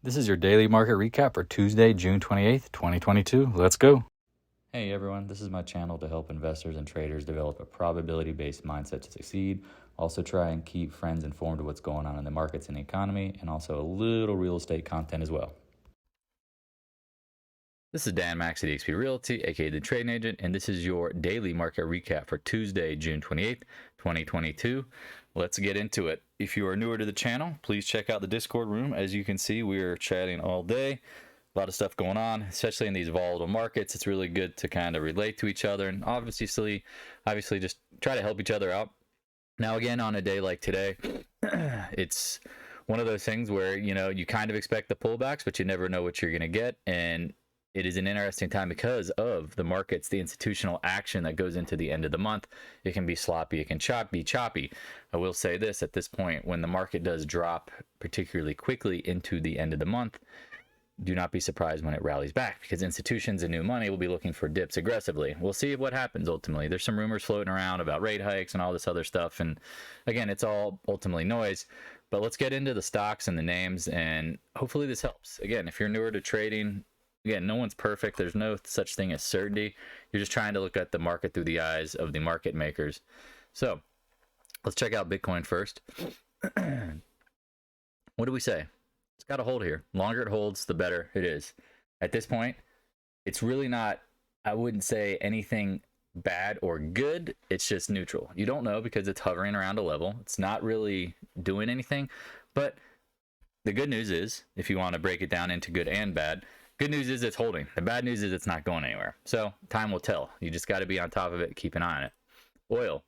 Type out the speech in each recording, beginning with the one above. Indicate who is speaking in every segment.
Speaker 1: This is your daily market recap for Tuesday, June 28th, 2022. Let's go. Hey everyone, this is my channel to help investors and traders develop a probability-based mindset to succeed. Also try and keep friends informed of what's going on in the markets and the economy, and also a little real estate content as well. This is Dan Max at EXPI Realty, aka the Trading Agent, and this is your daily market recap for Tuesday, June 28th, 2022. Let's get into it. If you are newer to the channel, please check out the Discord room. As you can see, we are chatting all day. A lot of stuff going on, especially in these volatile markets. It's really good to kind of relate to each other and obviously just try to help each other out. Now, again, on a day like today, it's one of those things where, you kind of expect the pullbacks, but you never know what you're going to get. And it is an interesting time because of the markets, the institutional action that goes into the end of the month. It can be sloppy, it can be choppy. I will say this at this point, when the market does drop particularly quickly into the end of the month, do not be surprised when it rallies back, because institutions and new money will be looking for dips aggressively. We'll see what happens ultimately. There's some rumors floating around about rate hikes and all this other stuff. And again, it's all ultimately noise. But let's get into the stocks and the names, and hopefully this helps. Again, if you're newer to trading, again, no one's perfect. There's no such thing as certainty. You're just trying to look at the market through the eyes of the market makers. So let's check out Bitcoin first. What do we say? It's got to hold here. Longer it holds, the better it is. At this point, it's really not, I wouldn't say anything bad or good. It's just neutral. You don't know because it's hovering around a level. It's not really doing anything. But the good news is, if you want to break it down into good and bad, good news is it's holding. The bad news is it's not going anywhere. So time will tell. You just got to be on top of it, keep an eye on it. Oil.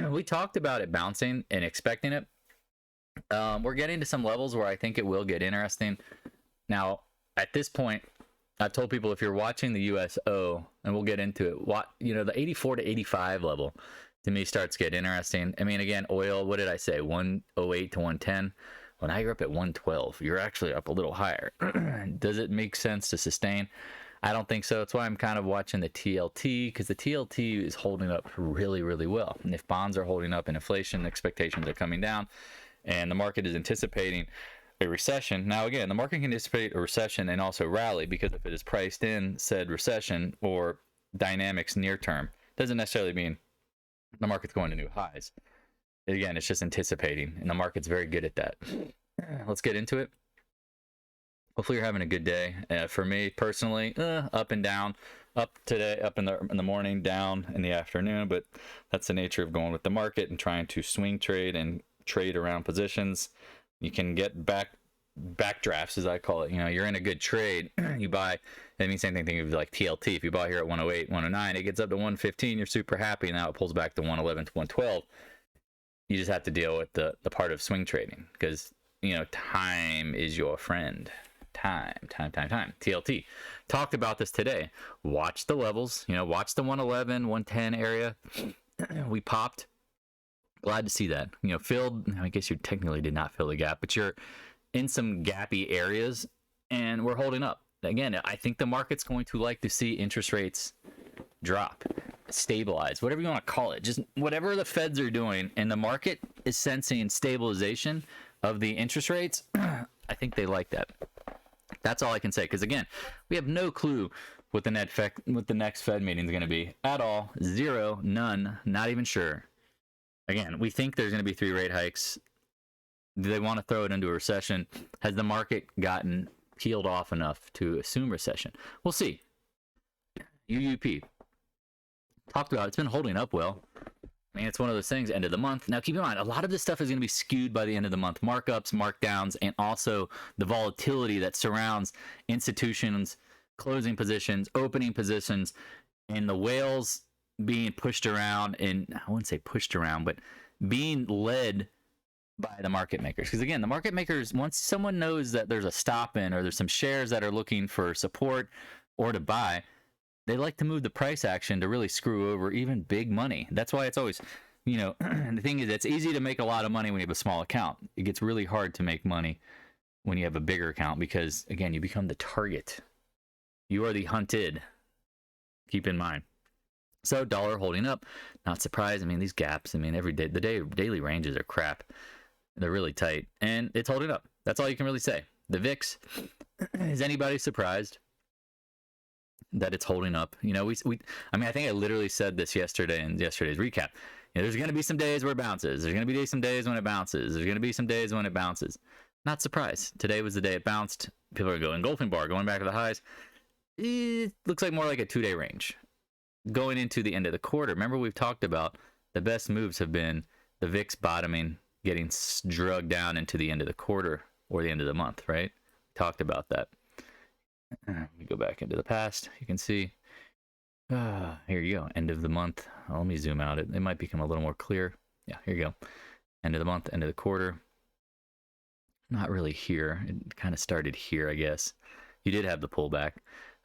Speaker 1: We talked about it bouncing and expecting it. We're getting to some levels where I think it will get interesting. Now, at this point, I've told people, if you're watching the USO, and we'll get into it, the 84 to 85 level to me starts to get interesting. I mean, again, oil, what did I say? 108 to 110. Well, now you're up at 112. You're actually up a little higher. Does it make sense to sustain? I don't think so. That's why I'm kind of watching the TLT, because the TLT is holding up really, really well. And if bonds are holding up and inflation expectations are coming down, and the market is anticipating a recession. Now, again, the market can anticipate a recession and also rally, because if it is priced in said recession or dynamics near term, doesn't necessarily mean the market's going to new highs. Again, it's just anticipating, and the market's very good at that. Let's get into it. Hopefully you're having a good day. For me personally, up and down. Up today, up in the morning, down in the afternoon, but that's the nature of going with the market and trying to swing trade and trade around positions. You can get backdrafts, as I call it. You're in a good trade, you buy. That means same thing of like TLT. If you buy here at 108, 109, it gets up to 115, you're super happy. Now it pulls back to 111 to 112. You just have to deal with the part of swing trading, because time is your friend. Time. TLT. Talked about this today. Watch the levels. Watch the 111, 110 area. We popped. Glad to see that. Filled, I guess you technically did not fill the gap, but you're in some gappy areas, and we're holding up. Again, I think the market's going to like to see interest rates drop, stabilize, whatever you want to call it. Just whatever the feds are doing, and the market is sensing stabilization of the interest rates. I think they like that. That's all I can say, because again, we have no clue what the next Fed meeting is going to be at all. Zero, none, not even sure. Again, we think there's going to be 3 rate hikes. Do they want to throw it into a recession? Has the market gotten peeled off enough to assume recession? We'll see. UUP. Talked about it. It's been holding up well. I mean, it's one of those things, end of the month. Now, keep in mind, a lot of this stuff is going to be skewed by the end of the month. Markups, markdowns, and also the volatility that surrounds institutions, closing positions, opening positions, and the whales being pushed around, and I wouldn't say pushed around, but being led by the market makers. Because again, the market makers, once someone knows that there's a stop in, or there's some shares that are looking for support or to buy, they like to move the price action to really screw over even big money. That's why it's always, the thing is, it's easy to make a lot of money when you have a small account. It gets really hard to make money when you have a bigger account, because again, you become the target. You are the hunted. Keep in mind. So dollar holding up, not surprised. I mean, these gaps, every day, daily ranges are crap. They're really tight, and it's holding up. That's all you can really say. The VIX, is anybody surprised that it's holding up? You know, I mean, I think I literally said this yesterday in yesterday's recap. You know, there's going to be some days where it bounces. There's going to be some days when it bounces. There's going to be some days when it bounces. Not surprised. Today was the day it bounced. People are going engulfing bar, going back to the highs. It looks like more like a 2-day range. Going into the end of the quarter, remember we've talked about the best moves have been the VIX bottoming, getting drugged down into the end of the quarter or the end of the month, right? Talked about that. We go back into the past. You can see, here you go, end of the month. Let me zoom out. It might become a little more clear. Yeah, here you go. End of the month, end of the quarter. Not really here. It kind of started here, I guess. You did have the pullback.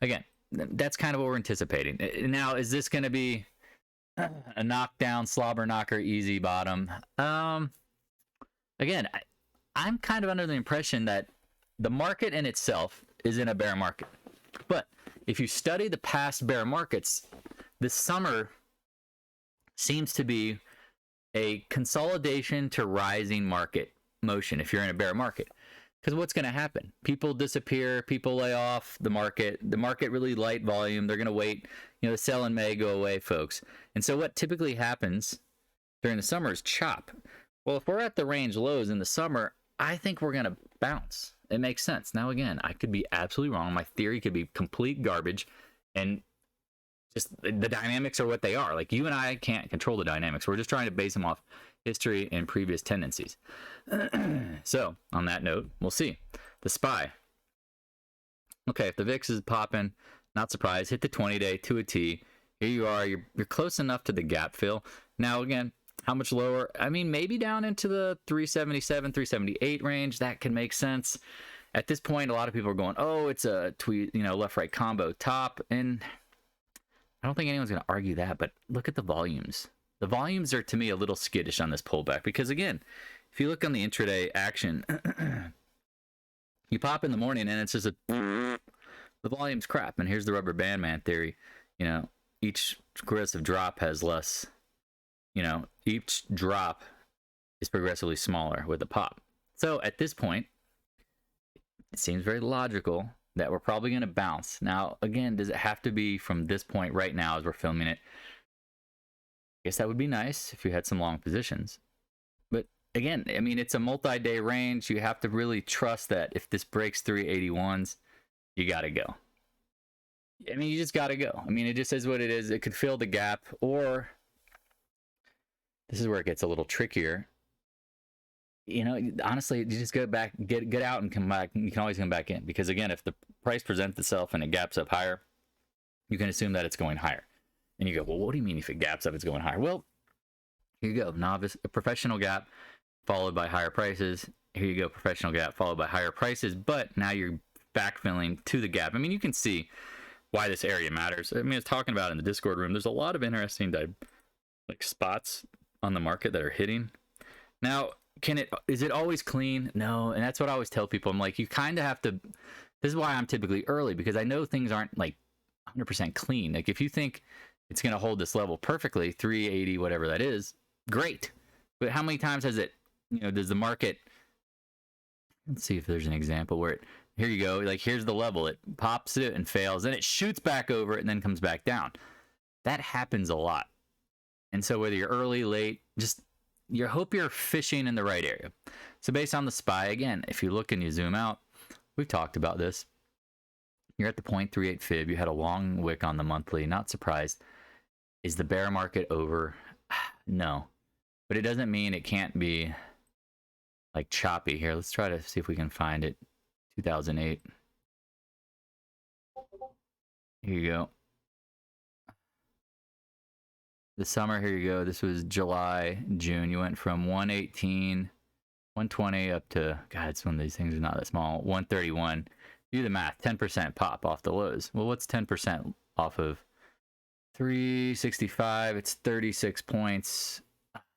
Speaker 1: Again, that's kind of what we're anticipating. Now, is this going to be a knockdown, slobber knocker, easy bottom? Again, I'm kind of under the impression that the market in itself is in a bear market. But if you study the past bear markets, this summer seems to be a consolidation to rising market motion if you're in a bear market. Because what's going to happen? People disappear, people lay off the market really light volume, they're going to wait, you know, the sell in May, go away, folks. And so what typically happens during the summer is chop. Well, if we're at the range lows in the summer, I think we're going to bounce. It makes sense. Now, again, I could be absolutely wrong. My theory could be complete garbage, and just the dynamics are what they are. Like, you and I can't control the dynamics. We're just trying to base them off history and previous tendencies. So, on that note, we'll see. The SPY. Okay, if the VIX is popping, not surprised. Hit the 20-day to a T. Here you are. You're close enough to the gap fill. Now, again, how much lower? I mean, maybe down into the 377, 378 range. That can make sense. At this point, a lot of people are going, oh, it's a left-right combo top. And I don't think anyone's going to argue that, but look at the volumes. The volumes are, to me, a little skittish on this pullback because, again, if you look on the intraday action, you pop in the morning and it's just the volume's crap. And here's the rubber band man theory. You know, each progressive drop has less, each drop is progressively smaller with a pop. So at this point, it seems very logical that we're probably going to bounce. Now, again, does it have to be from this point right now as we're filming it? I guess that would be nice if you had some long positions. But again, I mean, it's a multi-day range. You have to really trust that if this breaks 381s, you got to go. I mean, you just got to go. I mean, it just is what it is. It could fill the gap, or this is where it gets a little trickier. You know, honestly, you just go back, get out and come back. You can always come back in because, again, if the price presents itself and it gaps up higher, you can assume that it's going higher. And you go, well, what do you mean if it gaps up, it's going higher? Well, here you go. Novice, a professional gap followed by higher prices. Here you go, professional gap followed by higher prices. But now you're backfilling to the gap. I mean, you can see why this area matters. I mean, it's talking about in the Discord room. There's a lot of interesting spots on the market that are hitting. Now, is it always clean? No. And that's what I always tell people. I'm like, you kind of have to. This is why I'm typically early, because I know things aren't like 100% clean. Like, if you think it's going to hold this level perfectly, 380, whatever that is, great. But how many times has it, does the market, let's see if there's an example where here you go, like here's the level, it pops it and fails, then it shoots back over it and then comes back down. That happens a lot. And so whether you're early, late, just you hope you're fishing in the right area. So based on the SPY, again, if you look and you zoom out, we've talked about this. You're at the 0.38 fib. You had a long wick on the monthly. Not surprised. Is the bear market over? No. But it doesn't mean it can't be like choppy here. Let's try to see if we can find it. 2008. Here you go. The summer, here you go. This was July, June. You went from 118, 120 up to, God, it's one of these things is not that small, 131. Do the math, 10% pop off the lows. Well, what's 10% off of 365? It's 36 points.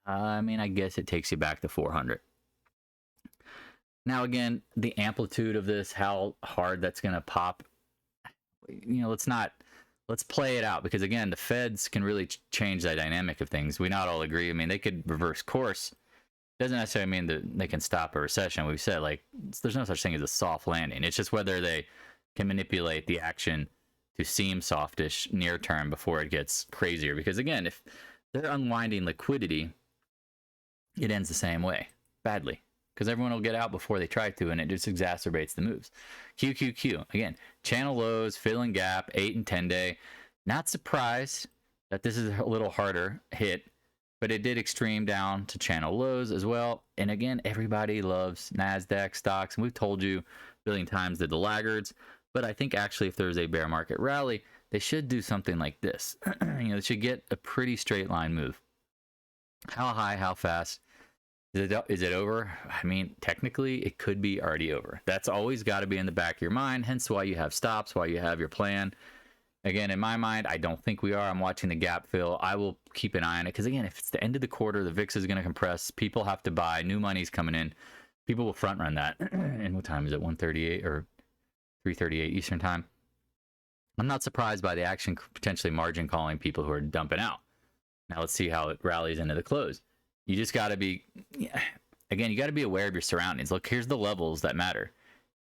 Speaker 1: I mean, I guess it takes you back to 400. Now, again, the amplitude of this, how hard that's going to pop, let's play it out, because, again, the Feds can really change the dynamic of things. We not all agree. I mean, they could reverse course Doesn't necessarily mean that they can stop a recession. We've said, like, there's no such thing as a soft landing. It's just whether they can manipulate the action to seem softish near term before it gets crazier. Because again, if they're unwinding liquidity, it ends the same way, badly, because everyone will get out before they try to, and it just exacerbates the moves. QQQ, again, channel lows, filling gap, 8 and 10 day. Not surprised that this is a little harder hit, but it did extreme down to channel lows as well. And again, everybody loves NASDAQ stocks, and we've told you a billion times that the laggards. But I think actually if there's a bear market rally, they should do something like this. They should get a pretty straight line move. How high, how fast? Is it over? I mean, technically, it could be already over. That's always got to be in the back of your mind, hence why you have stops, why you have your plan. Again, in my mind, I don't think we are. I'm watching the gap fill. I will keep an eye on it because, again, if it's the end of the quarter, the VIX is going to compress. People have to buy. New money's coming in. People will front run that. And what time is it? 1:38 or 3:38 Eastern time? I'm not surprised by the action potentially margin calling people who are dumping out. Now let's see how it rallies into the close. You just got to be, again, you got to be aware of your surroundings. Look, here's the levels that matter.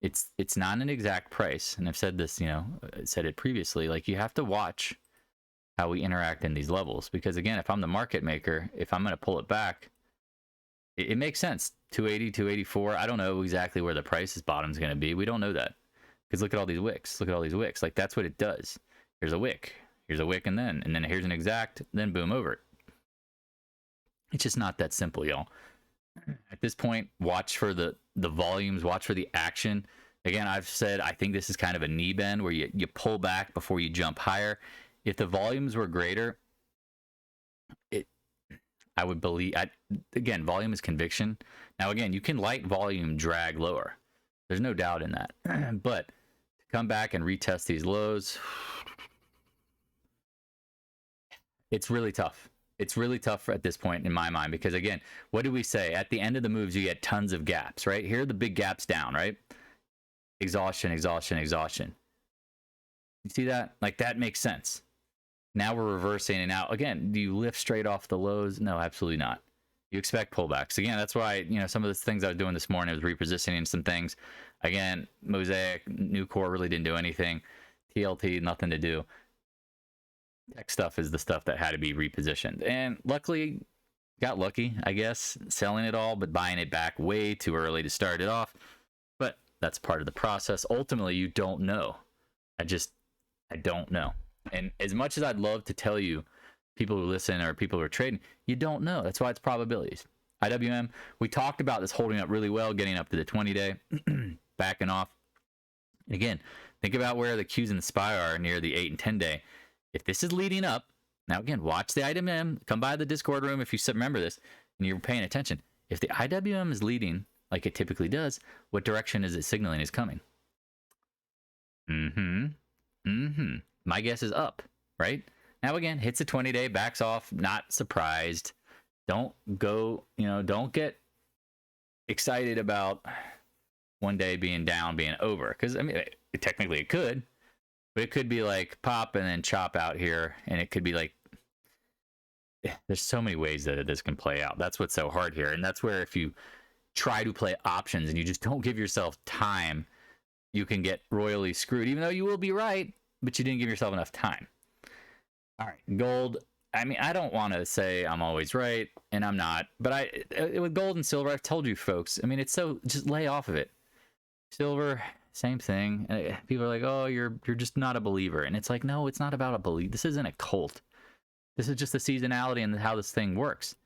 Speaker 1: It's not an exact price, and I've said this, I said it previously. Like, you have to watch how we interact in these levels, because again, if I'm the market maker, if I'm going to pull it back, it makes sense. 280, 284. I don't know exactly where the price's bottom is going to be. We don't know that, because look at all these wicks. Look at all these wicks. Like, that's what it does. Here's a wick. Here's a wick, and then here's an exact. Then boom, over it. It's just not that simple, y'all. At this point, watch for the volumes, watch for the action. Again, I've said I think this is kind of a knee bend where you pull back before you jump higher. If the volumes were greater, I would believe, again, volume is conviction. Now, again, you can light volume drag lower. There's no doubt in that. But to come back and retest these lows, it's really tough. It's really tough at this point in my mind, because again, what do we say? At the end of the moves, you get tons of gaps, right? Here are the big gaps down, right? Exhaustion, exhaustion, exhaustion. You see that? Like, that makes sense. Now we're reversing, and now, again, do you lift straight off the lows? No, absolutely not. You expect pullbacks. Again, that's why, some of the things I was doing this morning was repositioning some things. Again, Mosaic, New Core really didn't do anything. TLT, nothing to do. Tech stuff is the stuff that had to be repositioned, and luckily got lucky, I guess, selling it all but buying it back way too early to start it off. But that's part of the process. Ultimately, you don't know. I don't know. And as much as I'd love to tell you, people who listen or people who are trading, you don't know. That's why it's probabilities. IWM, we talked about this holding up really well, getting up to the 20-day, backing off. Again, think about where the Qs and the SPY are near the 8 and 10-day. If this is leading up, now again, watch the IWM, come by the Discord room if you remember this and you're paying attention. If the IWM is leading, like it typically does, what direction is it signaling is coming? My guess is up, right? Now again, hits a 20-day, backs off, not surprised. Don't go, don't get excited about one day being down, being over. Because, I mean, technically it could. But it could be like pop and then chop out here. And it could be like, there's so many ways that this can play out. That's what's so hard here. And that's where if you try to play options and you just don't give yourself time, you can get royally screwed, even though you will be right, but you didn't give yourself enough time. All right, gold. I mean, I don't want to say I'm always right, and I'm not. But with gold and silver, I've told you folks, I mean, it's so, just lay off of it. Silver, same thing. People are like, oh, you're just not a believer. And it's like, no, it's not about a belief. This isn't a cult. This is just the seasonality and how this thing works.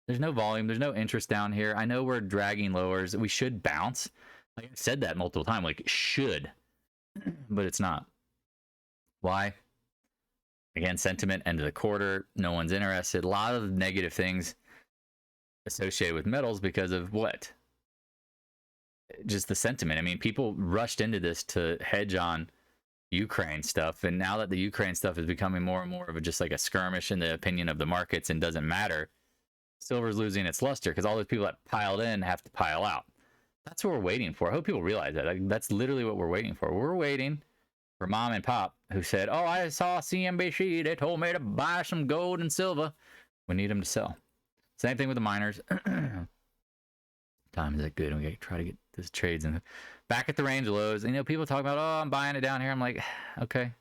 Speaker 1: There's no volume. There's no interest down here. I know we're dragging lowers. We should bounce. Like I said that multiple times, like should, but it's not. Why? Again, sentiment, end of the quarter. No one's interested. A lot of negative things associated with metals because of what? Just the sentiment. I mean, people rushed into this to hedge on Ukraine stuff, and now that the Ukraine stuff is becoming more and more of just like a skirmish in the opinion of the markets and doesn't matter, silver's losing its luster because all those people that piled in have to pile out. That's what we're waiting for. I hope people realize that. Like, that's literally what we're waiting for. We're waiting for mom and pop who said, oh, I saw CNBC. They told me to buy some gold and silver. We need them to sell. Same thing with the miners. time is it good? We try to get this trades in back at the range lows. And, you know, people talk about, oh, I'm buying it down here. I'm like, okay.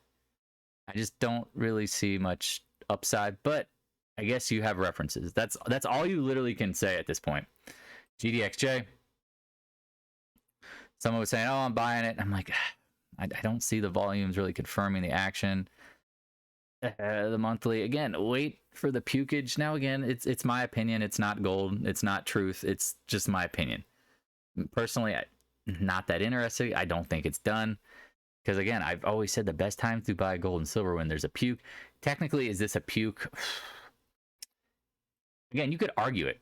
Speaker 1: I just don't really see much upside, but I guess you have references. That's all you literally can say at this point. GDXJ. Someone was saying, oh, I'm buying it. I'm like, I don't see the volumes really confirming the action. The monthly, again, wait for the pukage. Now, again, it's my opinion. It's not gold. It's not truth. It's just my opinion. Personally, I'm not that interested. I don't think it's done. Because, again, I've always said the best time to buy gold and silver when there's a puke. Technically, is this a puke? Again, you could argue it.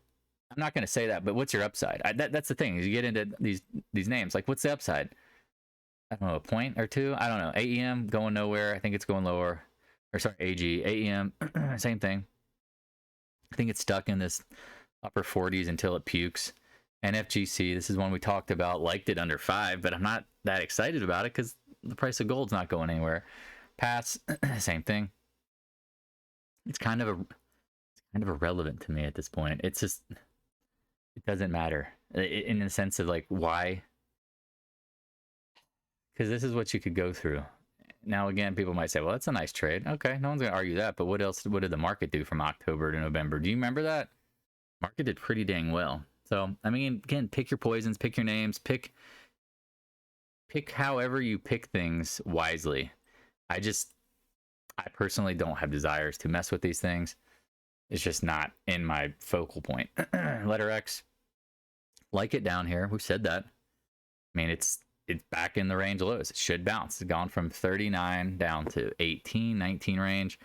Speaker 1: I'm not going to say that, but what's your upside? That's the thing. Is you get into these names. Like, what's the upside? I don't know, a point or two? I don't know. AEM going nowhere. I think it's going lower. Or sorry, AG. AEM, same thing. I think it's stuck in this upper 40s until it pukes. NFGC, this is one we talked about. Liked it under 5, but I'm not that excited about it because the price of gold's not going anywhere. PAAS, same thing. It's kind of irrelevant to me at this point. It's just, it doesn't matter in the sense of like why, because this is what you could go through. Now again, people might say, well, that's a nice trade. Okay, no one's gonna argue that, but what did the market do from October to November? Do you remember that? Market did pretty dang well. So I mean, again, pick your poisons, pick your names, pick however you pick things wisely. I personally don't have desires to mess with these things. It's just not in my focal point. Letter X, like it down here. We've said that. I mean, it's back in the range lows. It should bounce. It's gone from 39 down to 18, 19 range.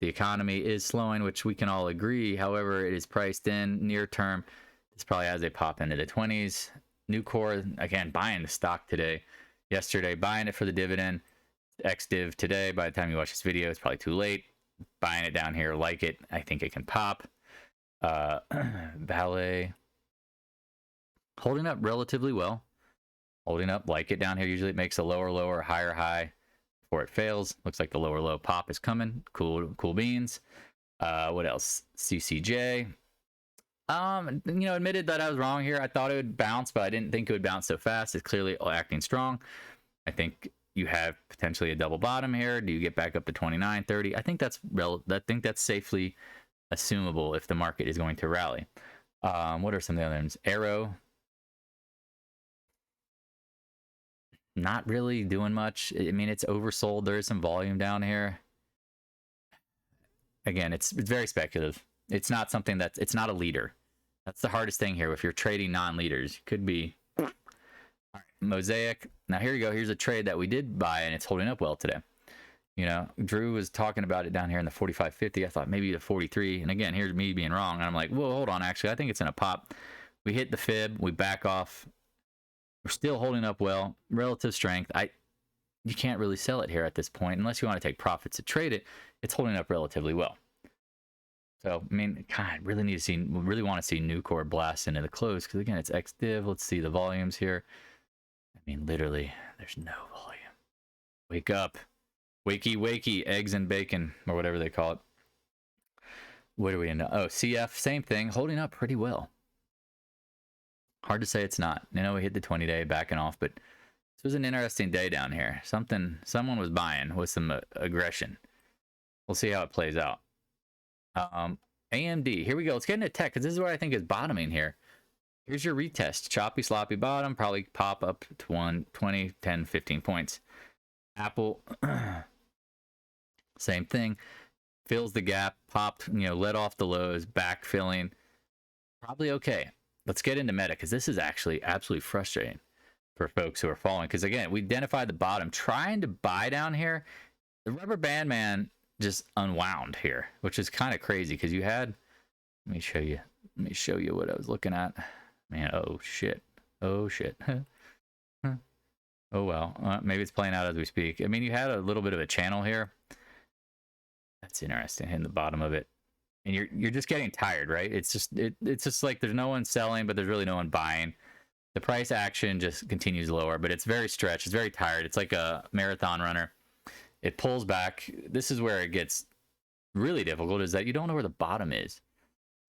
Speaker 1: The economy is slowing, which we can all agree. However, it is priced in near term. This probably has a pop into the 20s. Nucor, again, buying the stock today. Yesterday, buying it for the dividend. XDiv today. By the time you watch this video, it's probably too late. Buying it down here, like it. I think it can pop. VALE holding up relatively well. Holding up, like it down here. Usually it makes a lower, higher high before it fails. Looks like the lower low pop is coming. Cool beans. What else? CCJ. You know, admitted that I was wrong here. I thought it would bounce, but I didn't think it would bounce so fast. It's clearly acting strong. I think you have potentially a double bottom here. Do you get back up to 29, 30? I think that's safely assumable if the market is going to rally. What are some of the other ones? Arrow. Not really doing much. I mean, it's oversold. There is some volume down here. Again, it's very speculative. It's not something it's not a leader. That's the hardest thing here. If you're trading non-leaders, could be. All right, Mosaic. Now here you go. Here's a trade that we did buy, and it's holding up well today. You know, Drew was talking about it down here in the 45.50. I thought maybe the 43. And again, here's me being wrong. And I'm like, well, hold on. Actually, I think it's in a pop. We hit the fib. We back off. We're still holding up well. Relative strength. You can't really sell it here at this point unless you want to take profits to trade it. It's holding up relatively well. So, I mean, God, really want to see Nucor blast into the close because, again, it's XDiv. Let's see the volumes here. I mean, literally, there's no volume. Wake up. Wakey, eggs and bacon, or whatever they call it. What are we into? Oh, CF, same thing, holding up pretty well. Hard to say it's not. You know, we hit the 20-day backing off, but this was an interesting day down here. Someone was buying with some aggression. We'll see how it plays out. AMD, here we go. Let's get into tech because this is where I think is bottoming here. Here's your retest. Choppy, sloppy bottom. Probably pop up to 120, 10, 15 points. Apple, same thing. Fills the gap. Popped, you know, let off the lows. Backfilling. Probably okay. Let's get into Meta because this is actually absolutely frustrating for folks who are following. Because, again, we identified the bottom. Trying to buy down here. The rubber band man just unwound here, which is kind of crazy because you had, let me show you what I was looking at. Man, oh shit. Oh well, maybe it's playing out as we speak. I mean, you had a little bit of a channel here. That's interesting, hitting the bottom of it. And you're just getting tired, right? It's just like there's no one selling, but there's really no one buying. The price action just continues lower, but it's very stretched. It's very tired. It's like a marathon runner. It pulls back. This is where it gets really difficult, is that you don't know where the bottom is.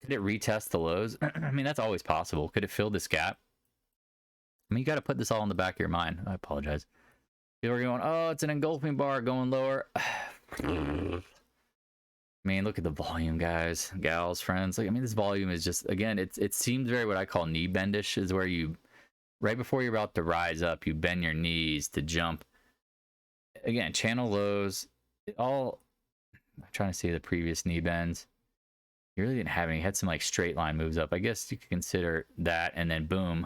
Speaker 1: Could it retest the lows? I mean, that's always possible. Could it fill this gap? I mean, you got to put this all in the back of your mind. I apologize. People are going, oh, it's an engulfing bar going lower. I mean, look at the volume, guys, gals, friends. Like, I mean, this volume is just, again, it seems very what I call knee bendish, is where you, right before you're about to rise up, you bend your knees to jump. Again, channel lows, I'm trying to see the previous knee bends. You really didn't have any. You had some like straight line moves up. I guess you could consider that, and then boom.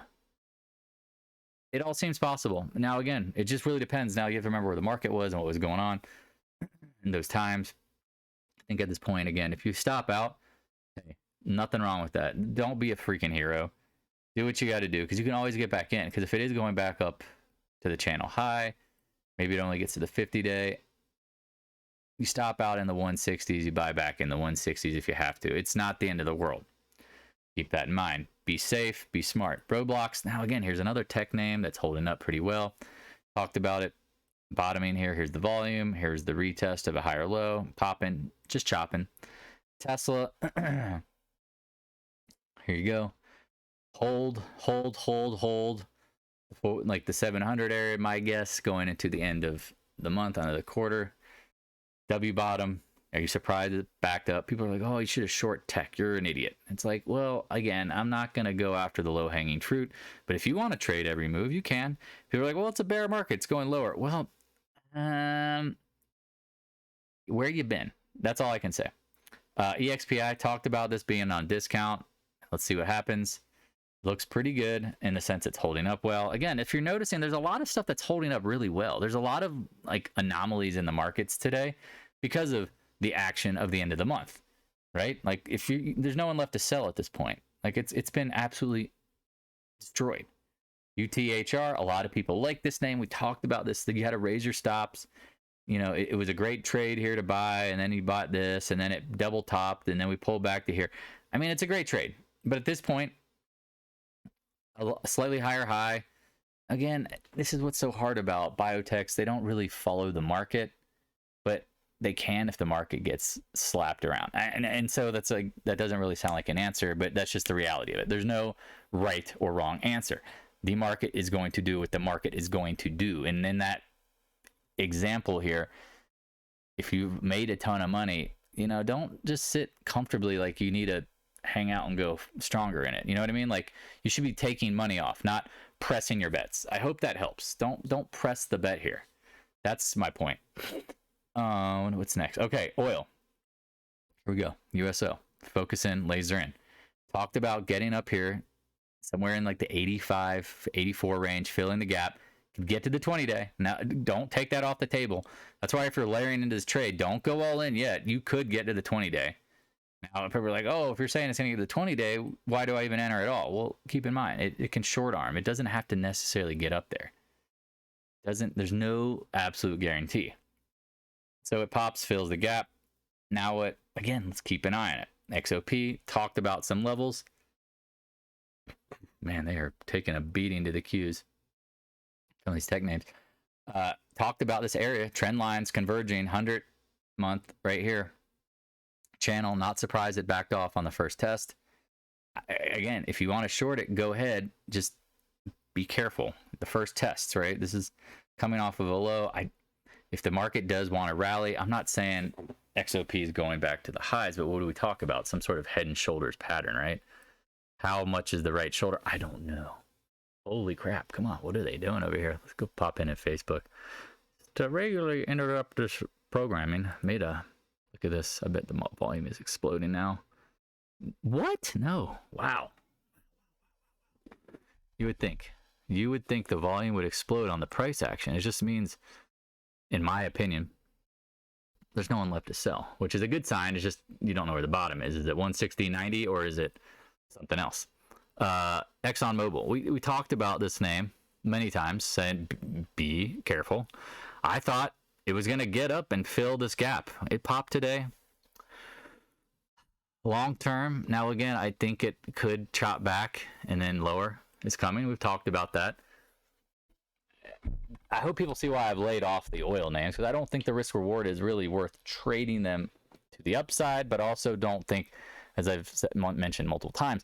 Speaker 1: It all seems possible. Now, again, it just really depends. Now you have to remember where the market was and what was going on in those times. I think at this point, again, if you stop out, hey, nothing wrong with that. Don't be a freaking hero. Do what you got to do, because you can always get back in. Because if it is going back up to the channel high, maybe it only gets to the 50-day. You stop out in the 160s, you buy back in the 160s if you have to. It's not the end of the world. Keep that in mind. Be safe, be smart. Roblox, now again, here's another tech name that's holding up pretty well. Talked about it. Bottoming here, here's the volume. Here's the retest of a higher low. Popping, just chopping. Tesla, here you go. Hold. Like the 700 area, my guess, going into the end of the month, onto the quarter. W bottom. Are you surprised it backed up? People are like, oh, you should have short tech. You're an idiot. It's like, well, again, I'm not going to go after the low-hanging fruit. But if you want to trade every move, you can. People are like, well, it's a bear market. It's going lower. Well, where you been? That's all I can say. EXPI talked about this being on discount. Let's see what happens. Looks pretty good in the sense it's holding up well. Again, if you're noticing, there's a lot of stuff that's holding up really well. There's a lot of like anomalies in the markets today because of the action of the end of the month, right? Like there's no one left to sell at this point. Like it's been absolutely destroyed. UTHR, a lot of people like this name. We talked about this. You had to raise your stops. You know, it was a great trade here to buy, and then you bought this, and then it double topped, and then we pulled back to here. I mean, it's a great trade, but at this point, a slightly higher high. Again, this is what's so hard about biotechs. They don't really follow the market, but they can if the market gets slapped around. And so that's like, that doesn't really sound like an answer, but that's just the reality of it. There's no right or wrong answer. The market is going to do what the market is going to do. And in that example here, if you've made a ton of money, you know, don't just sit comfortably like you need to hang out and go stronger in it. You know what I mean? Like, you should be taking money off, not pressing your bets. I hope that helps. Don't press the bet here. That's my point. What's next? Okay, oil. Here we go. USO. Focus in, laser in. Talked about getting up here somewhere in like the 85, 84 range, filling the gap. Get to the 20-day. Now, don't take that off the table. That's why if you're layering into this trade, don't go all in yet. You could get to the 20-day. Now, if people are like, oh, if you're saying it's going to get to the 20-day, why do I even enter at all? Well, keep in mind, it can short arm. It doesn't have to necessarily get up there. There's no absolute guarantee. So it pops, fills the gap. Now what? Again, let's keep an eye on it. XOP talked about some levels. Man, they are taking a beating to the Qs. Some of these tech names. Talked about this area, trend lines converging, 100-month right here. Channel, not surprised it backed off on the first test. Again, if you want to short it, go ahead. Just be careful. The first tests, right? This is coming off of a low. If the market does want to rally, I'm not saying XOP is going back to the highs, but what do we talk about? Some sort of head and shoulders pattern, right? How much is the right shoulder? I don't know. Holy crap. Come on. What are they doing over here? Let's go pop in at Facebook. To regularly interrupt this programming, look at this. I bet the volume is exploding now. What? No. Wow. You would think the volume would explode on the price action. It just means, in my opinion, there's no one left to sell, which is a good sign. It's just you don't know where the bottom is. Is it 160.90 or is it something else? ExxonMobil. We talked about this name many times, saying be careful. I thought it was going to get up and fill this gap. It popped today. Long term, now again, I think it could chop back and then lower is coming. We've talked about that. I hope people see why I've laid off the oil names, because I don't think the risk reward is really worth trading them to the upside, but also don't think, as I've mentioned multiple times,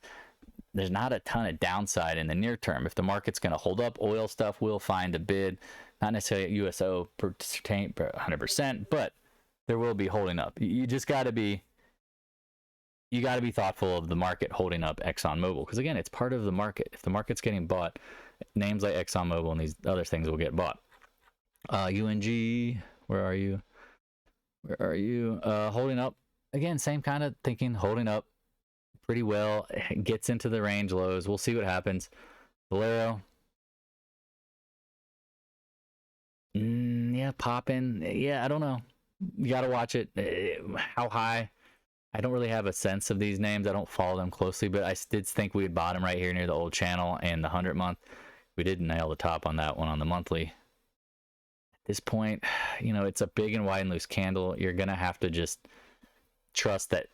Speaker 1: there's not a ton of downside in the near term. If the market's going to hold up, oil stuff will find a bid, not necessarily at USO per 100%, but there will be holding up. You just got to be, you got to be thoughtful of the market holding up ExxonMobil, because again, it's part of the market. If the market's getting bought, names like ExxonMobil and these other things will get bought. UNG, where are you? Where are you? Holding up. Again, same kind of thinking, holding up pretty well. It gets into the range lows. We'll see what happens. Valero. Yeah, popping. Yeah, I don't know. You got to watch it. How high? I don't really have a sense of these names. I don't follow them closely, but I did think we would bottom right here near the old channel and the 100 month. We did nail the top on that one on the monthly. At this point, you know, it's a big and wide and loose candle. You're going to have to just trust that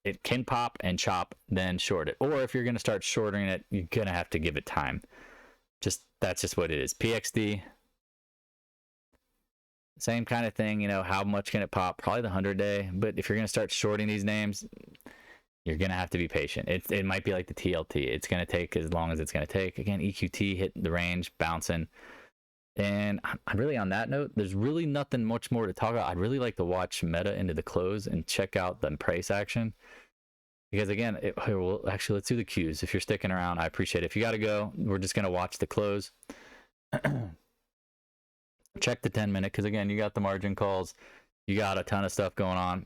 Speaker 1: it can pop and chop, then short it. Or if you're going to start shorting it, you're going to have to give it time. That's just what it is. PXD, same kind of thing. You know, how much can it pop? Probably the 100-day. But if you're going to start shorting these names, you're going to have to be patient. It might be like the TLT. It's going to take as long as it's going to take. Again, EQT hitting the range, bouncing. And I'm really, on that note, there's really nothing much more to talk about. I'd really like to watch Meta into the close and check out the price action. Because again, well, actually, let's do the Qs. If you're sticking around, I appreciate it. If you got to go, we're just going to watch the close. Check the 10-minute, because again, you got the margin calls. You got a ton of stuff going on.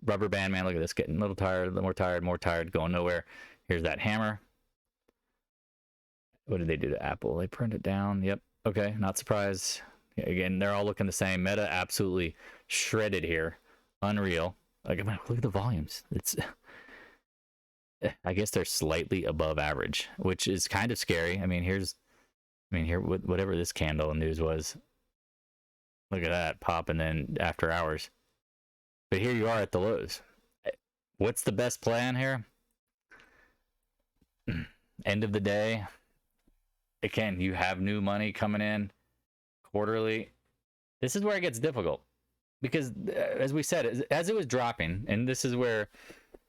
Speaker 1: Rubber band, man, look at this, getting a little tired, more tired, going nowhere. Here's that hammer. What did they do to Apple? They print it down. Yep. Okay, not surprised. Again, they're all looking the same. Meta absolutely shredded here. Unreal. Like, look at the volumes. It's, I guess they're slightly above average, which is kind of scary. I mean, here, whatever this candle news was. Look at that pop, and then after hours. But here you are at the lows. What's the best plan here? End of the day. Again, you have new money coming in quarterly. This is where it gets difficult, because as we said, as it was dropping, and this is where,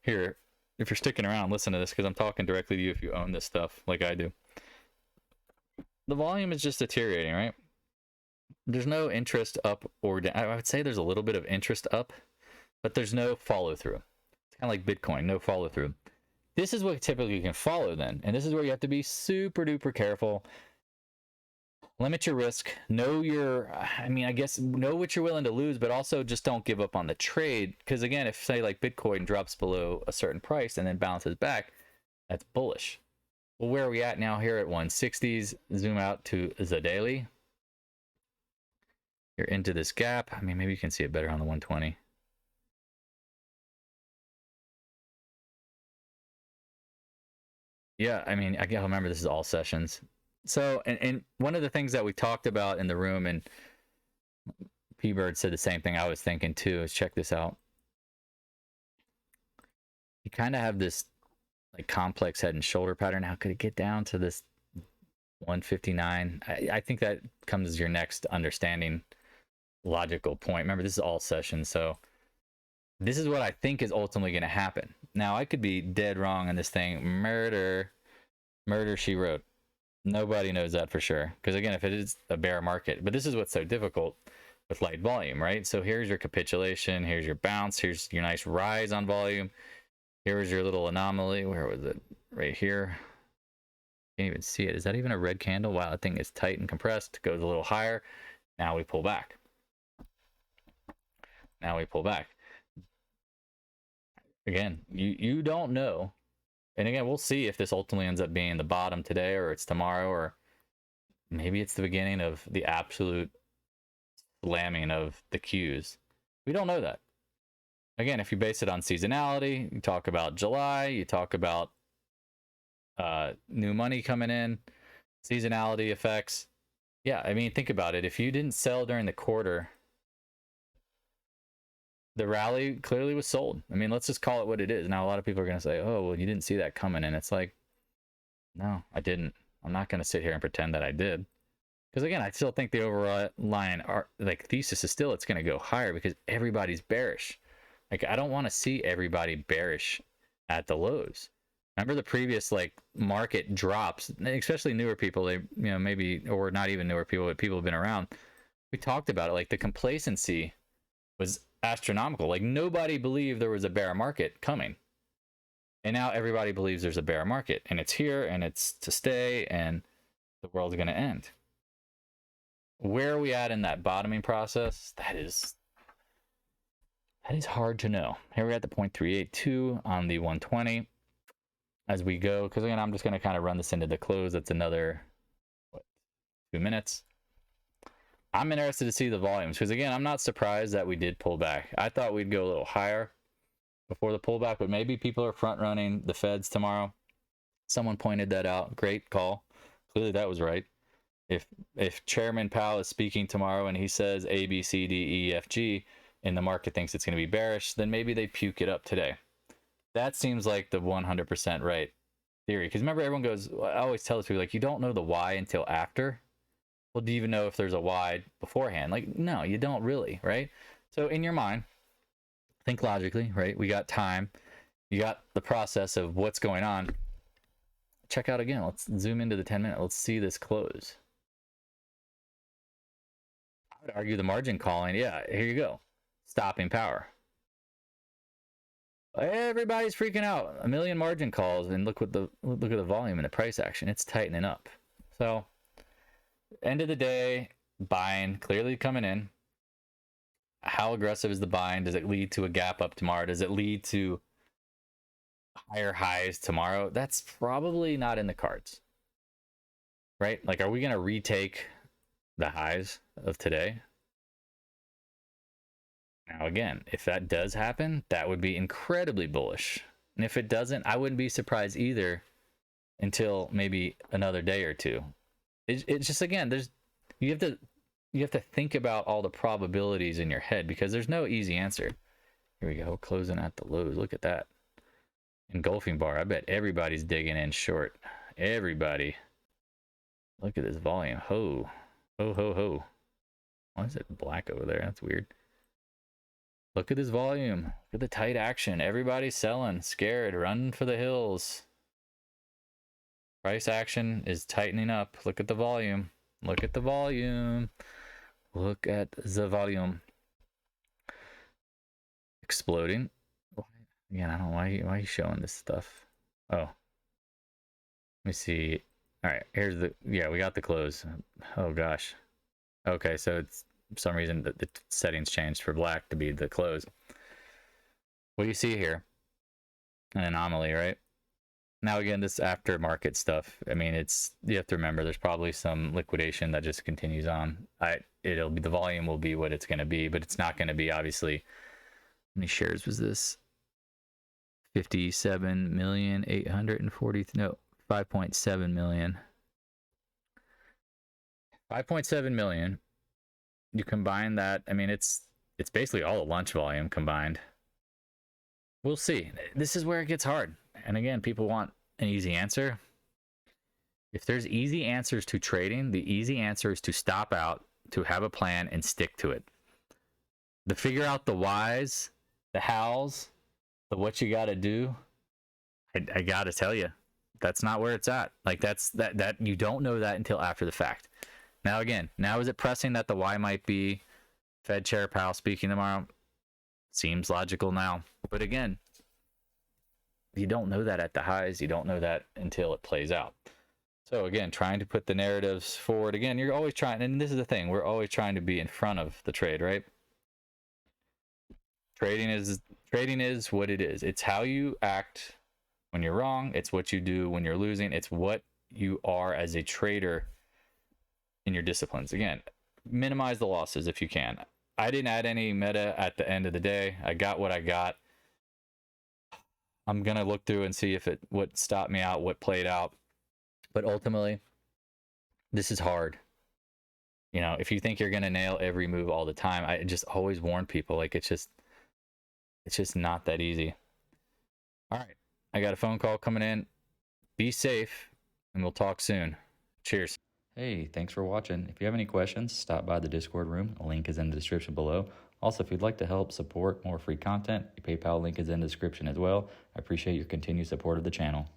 Speaker 1: here, if you're sticking around, listen to this, because I'm talking directly to you if you own this stuff like I do. The volume is just deteriorating, right? There's no interest up or down. I would say there's a little bit of interest up, but there's no follow through. It's kind of like Bitcoin, no follow through. This is what typically you can follow then. And this is where you have to be super duper careful. Limit your risk. Know your, I guess, know what you're willing to lose, but also just don't give up on the trade. Because again, if say like Bitcoin drops below a certain price and then bounces back, that's bullish. Well, where are we at now here at 160s? Zoom out to the daily. You're into this gap. I mean, maybe you can see it better on the 120. Yeah, I mean, I gotta remember this is all sessions. So, and one of the things that we talked about in the room, and P-Bird said the same thing I was thinking too, is check this out. You kind of have this like complex head and shoulder pattern. How could it get down to this 159? I think that comes as your next understanding logical point. Remember, this is all sessions, so this is what I think is ultimately going to happen. Now, I could be dead wrong on this thing. Murder, she wrote. Nobody knows that for sure. Because again, if it is a bear market, but this is what's so difficult with light volume, right? So here's your capitulation, here's your bounce, here's your nice rise on volume. Here's your little anomaly. Where was it? Right here. Can't even see it. Is that even a red candle? Wow, that thing is tight and compressed. Goes a little higher. Now we pull back. Now we pull back. Again, you don't know. And again, we'll see if this ultimately ends up being the bottom today, or it's tomorrow, or maybe it's the beginning of the absolute slamming of the Qs. We don't know that. Again, if you base it on seasonality, you talk about July, you talk about new money coming in, seasonality effects. Yeah, I mean, think about it. If you didn't sell during the quarter, the rally clearly was sold. I mean, let's just call it what it is. Now, a lot of people are going to say, oh, well, you didn't see that coming. And it's like, no, I didn't. I'm not going to sit here and pretend that I did. Because again, I still think the overlying thesis is still it's going to go higher because everybody's bearish. Like, I don't want to see everybody bearish at the lows. Remember the previous like market drops, especially newer people, they, maybe, or not even newer people, but people have been around. We talked about it, like the complacency was astronomical. Like nobody believed there was a bear market coming. And now everybody believes there's a bear market, and it's here, and it's to stay, and the world's going to end. Where are we at in that bottoming process? That is hard to know. Here we're at the 0.382 on the 120 as we go, because again, I'm just going to kind of run this into the close. That's another 2 minutes. I'm interested to see the volumes, because again, I'm not surprised that we did pull back. I thought we'd go a little higher before the pullback, but maybe people are front running the Feds tomorrow. Someone pointed that out. Great call. Clearly that was right. If Chairman Powell is speaking tomorrow and he says A, B, C, D, E, F, G, and the market thinks it's going to be bearish, then maybe they puke it up today. That seems like the 100% right theory. Because remember, everyone goes, I always tell people, like, you don't know the why until after. Well, do you even know if there's a why beforehand? Like, no, you don't really, right? So in your mind, think logically, right? We got time. You got the process of what's going on. Check out again. Let's zoom into the 10-minute. Let's see this close. I would argue the margin calling. Yeah, here you go. Stopping power. Everybody's freaking out. A million margin calls, and look at the volume and the price action. It's tightening up. So, end of the day, buying clearly coming in. How aggressive is the buying? Does it lead to a gap up tomorrow? Does it lead to higher highs tomorrow? That's probably not in the cards, right? Like, are we going to retake the highs of today? Now, again, if that does happen, that would be incredibly bullish. And if it doesn't, I wouldn't be surprised either until maybe another day or two. It's just, again, you have to think about all the probabilities in your head, because there's no easy answer. Here we go, closing at the lows. Look at that. Engulfing bar. I bet everybody's digging in short. Everybody. Look at this volume. Ho. Ho, ho, ho. Why is it black over there? That's weird. Look at this volume. Look at the tight action. Everybody's selling, scared, running for the hills. Price action is tightening up. Look at the volume. Look at the volume. Look at the volume. Exploding. Again, I don't know why are you showing this stuff. Oh. Let me see. All right, here's the, yeah, we got the close. Oh gosh. Okay, so it's, for some reason the settings changed for black to be the close. What do you see here? An anomaly, right? Now again, this aftermarket stuff, I mean, it's, you have to remember there's probably some liquidation that just continues on. It'll be, the volume will be what it's going to be, but it's not going to be, obviously, how many shares was this? 57,840, no, 5.7 million. 5.7 million. You combine that, I mean, it's basically all the lunch volume combined. We'll see. This is where it gets hard. And again, people want an easy answer. If there's easy answers to trading, the easy answer is to stop out, to have a plan, and stick to it. To figure out the whys, the hows, the what you got to do, I got to tell you, that's not where it's at. Like, that you don't know that until after the fact. Now, again, now is it pressing that the why might be Fed Chair Powell speaking tomorrow? Seems logical now. But again, you don't know that at the highs. You don't know that until it plays out. So again, trying to put the narratives forward. Again, you're always trying, and this is the thing, we're always trying to be in front of the trade, right? Trading is what it is. It's how you act when you're wrong. It's what you do when you're losing. It's what you are as a trader in your disciplines. Again, minimize the losses if you can. I didn't add any meta at the end of the day. I got what I got. I'm gonna look through and see if what stopped me out, what played out. But ultimately, this is hard. You know, if you think you're gonna nail every move all the time, I just always warn people, like, it's just not that easy. All right, I got a phone call coming in. Be safe, and we'll talk soon. Cheers. Hey, thanks for watching. If you have any questions, stop by the Discord room. A link is in the description below. Also, if you'd like to help support more free content, the PayPal link is in the description as well. I appreciate your continued support of the channel.